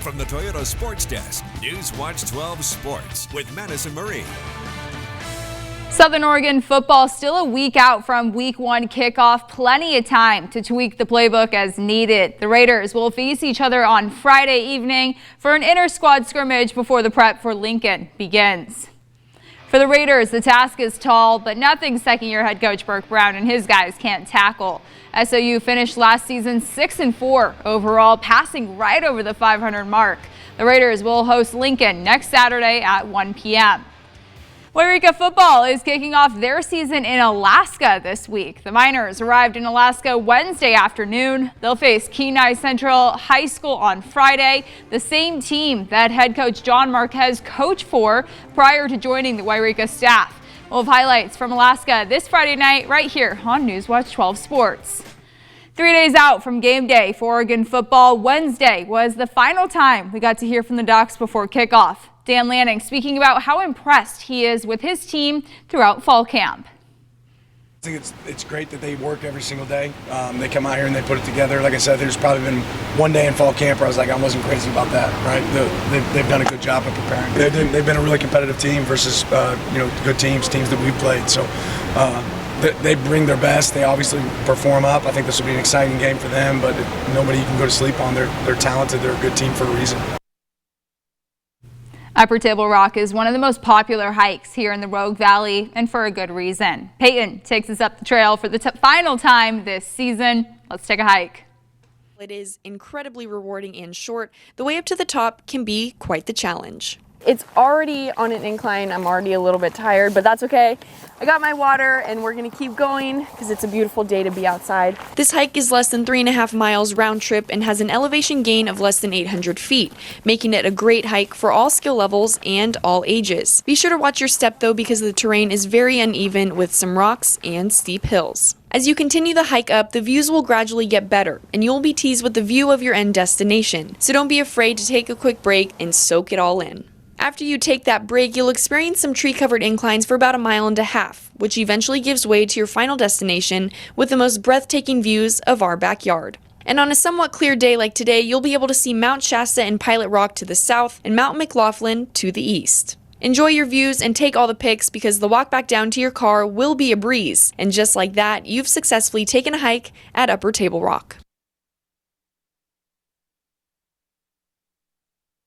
From the Toyota Sports Desk, NewsWatch 12 Sports with Madyson Marie. Southern Oregon football still a week out from week 1 kickoff. Plenty of time to tweak the playbook as needed. The Raiders will face each other on Friday evening for an inter-squad scrimmage before the prep for Lincoln begins. For the Raiders, the task is tall, but nothing second-year head coach Burke Brown and his guys can't tackle. SOU finished last season 6-4 overall, passing right over the 500 mark. The Raiders will host Lincoln next Saturday at 1 p.m. Wairika football is kicking off their season in Alaska this week. The Miners arrived in Alaska Wednesday afternoon. They'll face Kenai Central High School on Friday, the same team that head coach John Marquez coached for prior to joining the Wairika staff. We'll have highlights from Alaska this Friday night right here on NewsWatch 12 Sports. 3 days out from game day for Oregon football, Wednesday was the final time we got to hear from the Ducks before kickoff. Dan Lanning speaking about how impressed he is with his team throughout fall camp. I think it's great that they work every single day. They come out here and they put it together. Like I said, there's probably been one day in fall camp where I was like, I wasn't crazy about that, right? They've done a good job of preparing. They've been a really competitive team versus good teams that we've played. So they bring their best. They obviously perform up. I think this will be an exciting game for them, but nobody you can go to sleep on. They're talented. They're a good team for a reason. Upper Table Rock is one of the most popular hikes here in the Rogue Valley, and for a good reason. Peyton takes us up the trail for the final time this season. Let's take a hike. It is incredibly rewarding and short. The way up to the top can be quite the challenge. It's already on an incline. I'm already a little bit tired, but that's okay. I got my water and we're gonna keep going because it's a beautiful day to be outside. This hike is less than 3.5 miles round trip and has an elevation gain of less than 800 feet, making it a great hike for all skill levels and all ages. Be sure to watch your step though, because the terrain is very uneven with some rocks and steep hills. As you continue the hike up, the views will gradually get better, and you'll be teased with the view of your end destination. So don't be afraid to take a quick break and soak it all in. After you take that break, you'll experience some tree-covered inclines for about 1.5 miles, which eventually gives way to your final destination with the most breathtaking views of our backyard. And on a somewhat clear day like today, you'll be able to see Mount Shasta and Pilot Rock to the south and Mount McLaughlin to the east. Enjoy your views and take all the pics, because the walk back down to your car will be a breeze. And just like that, you've successfully taken a hike at Upper Table Rock.